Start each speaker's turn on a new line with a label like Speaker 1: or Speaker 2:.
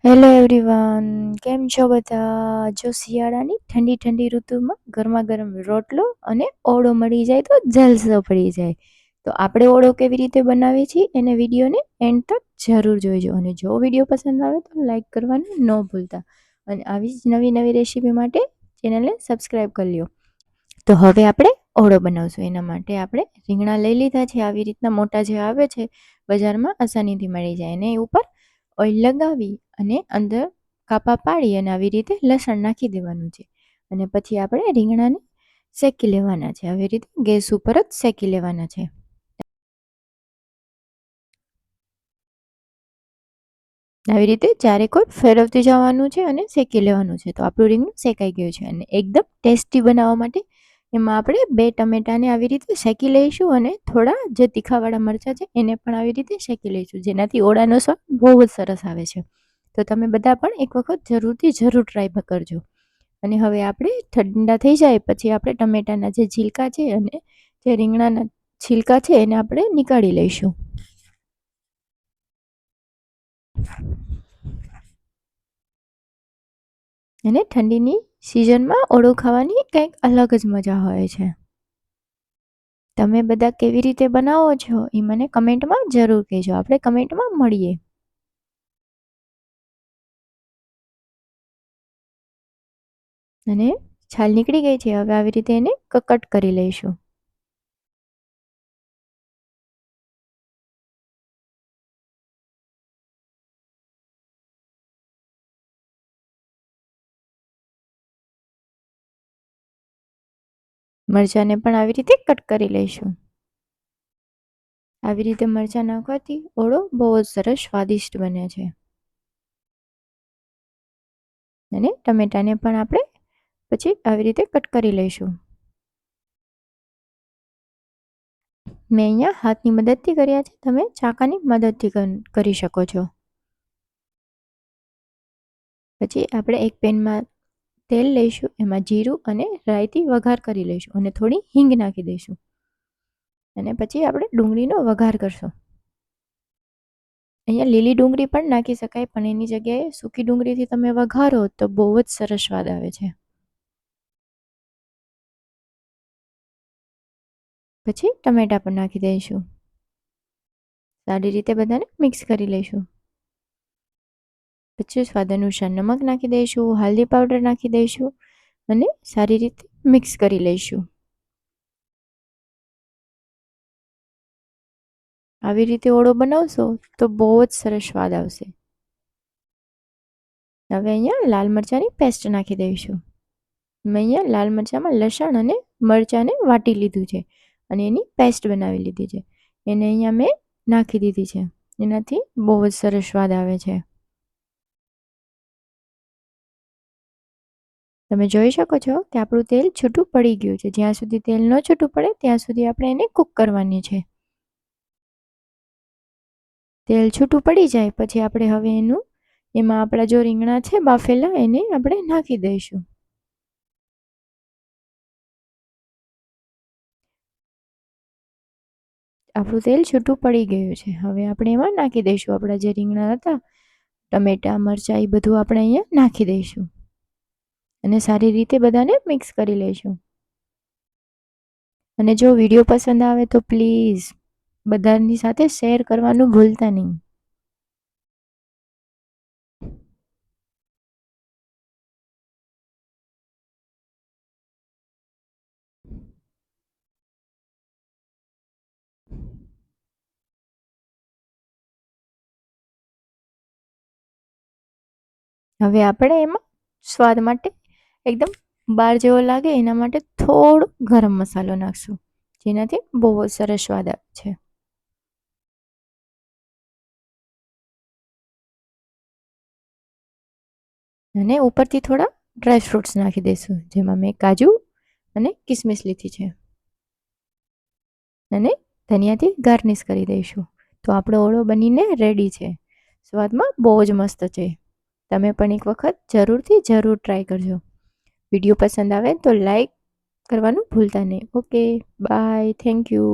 Speaker 1: Hello everyone, કેમ છો બધા? જો શિયાળાની ઠંડી ઠંડી ઋતુમાં ગરમા ગરમ રોટલો અને ઓળો મળી જાય તો જલસો પડી જાય. તો આપણે ઓળો કેવી રીતે બનાવીએ છીએ એને વિડીયોને એન્ડ તક જરૂર જોઈજો. અને જો વિડીયો પસંદ આવે તો લાઈક કરવાનું ન ભૂલતા. અને આવી જ નવી નવી રેસીપી માટે ચેનલને સબસ્ક્રાઈબ કરી લ્યો. તો હવે આપણે ઓળો બનાવશું. એના માટે આપણે રીંગણા લઈ લીધા છે. આવી રીતના મોટા જે આવે છે બજારમાં આસાનીથી મળી જાય. એને ઉપર ઓઇલ લગાવી અને અંદર કાપા પાડી અને આવી રીતે લસણ નાખી દેવાનું છે. અને પછી આપણે રીંગણાને શેકી લેવાના છે. આવી રીતે ગેસ ઉપર જ શેકી લેવાના છે. આવી રીતે ચારેકોર ફેરવતી જવાનું છે અને શેકી લેવાનું છે. તો આપણું રીંગણું શેકાઈ ગયું છે. અને એકદમ ટેસ્ટી બનાવવા માટે એમાં આપણે 2 ટમેટાને આવી રીતે શેકી લઈશું અને થોડા જે તીખાવાળા મરચાં છે એને પણ આવી રીતે શેકી લઈશું, જેનાથી ઓળાનો સ્વાદ બહુ જ સરસ આવે છે. તો તમે બધા પણ એક વખત જરૂર ટ્રાય કરજો. અને હવે આપણે ઠંડા થઈ જાય પછી આપણે ટમેટાના જે છિલકા છે અને જે રીંગણાના છિલકા છે એને આપણે નીકાળી લઈશું. અને ઠંડીની સિઝનમાં ઓળો ખાવાની કંઈક અલગ જ મજા હોય છે. તમે બધા કેવી રીતે બનાવો છો એ મને કમેન્ટમાં જરૂર કહેજો. આપણે કમેન્ટમાં મળીએ. અને છાલ નીકળી ગઈ છે. હવે આવી રીતે એને કટ કરી લઈશું. મરચાંને પણ આવી રીતે કટ કરી લઈશું. આવી રીતે મરચાં નાખવાથી ઓળો બહુ જ સરસ સ્વાદિષ્ટ બને છે. અને ટમેટાને પણ આપણે પછી આવી રીતે કટ કરી લઈશું. મેં અહીંયા હાથની મદદથી કર્યા છે. તમે ચાકાની મદદથી કરી શકો છો. પછી આપણે એક પેનમાં તેલ લઈશું, એમાં જીરું અને રાઈથી વઘાર કરી લઈશું અને થોડી હિંગ નાખી દઈશું. અને પછી આપણે ડુંગળીનો વઘાર કરશું. અહીંયા લીલી ડુંગળી પણ નાખી શકાય, પણ એની જગ્યાએ સૂકી ડુંગળીથી તમે વઘારો તો બહુ જ સરસ સ્વાદ આવે છે. પછી ટમેટા પણ નાખી દઈશું. સારી રીતે બધાને મિક્સ કરી લઈશું. પછી સ્વાદ અનુસાર નમક નાખી દઈશું, હલ્દી પાવડર નાખી દઈશું અને સારી રીતે મિક્સ કરી લઈશું. આવી રીતે ઓળો બનાવશો તો બહુ જ સરસ સ્વાદ આવશે. હવે અહીંયા લાલ મરચાંની પેસ્ટ નાખી દઈશું. મેં અહીંયા લાલ મરચાંમાં લસણ અને મરચાંને વાટી લીધું છે અને એની પેસ્ટ બનાવી લીધી છે. એને અહીંયા મેં નાખી દીધી છે. એનાથી બહુ જ સરસ સ્વાદ આવે છે. તમે જોઈ શકો છો કે આપણું તેલ છૂટું પડી ગયું છે. જ્યાં સુધી તેલ ન છૂટું પડે ત્યાં સુધી આપણે એને કૂક કરવાની છે. તેલ છૂટું પડી જાય પછી આપણે હવે એમાં આપણા જો રીંગણા છે બાફેલા એને આપણે નાખી દઈશું. આપણું તેલ છૂટું પડી ગયું છે. હવે આપણે એમાં નાખી દઈશું આપણા જે રીંગણા હતા, ટમેટા, મરચાં એ બધું આપણે અહીંયા નાખી દઈશું અને સારી રીતે બધાને મિક્સ કરી લઈશું. અને જો વિડીયો પસંદ આવે તો પ્લીઝ બધાની સાથે શેર કરવાનું ભૂલતા નહીં. હવે આપણે એમાં સ્વાદ માટે એકદમ બાર જેવો લાગે એના માટે થોડો ગરમ મસાલો નાખશું, જેનાથી બહુ જ સરસ સ્વાદ આવે છે. અને ઉપરથી થોડા ડ્રાય ફ્રૂટ્સ નાખી દઈશું, જેમાં મેં કાજુ અને કિસમિસ લીધી છે. અને ધનિયાથી ગાર્નિશ કરી દઈશું. તો આપણો ઓળો બનીને રેડી છે. સ્વાદમાં બહુ જ મસ્ત છે. તમે પણ એક વખત જરૂર ટ્રાય કરજો. વિડીયો પસંદ આવે તો લાઈક કરવાનું ભૂલતા નહીં. Okay, bye, thank you.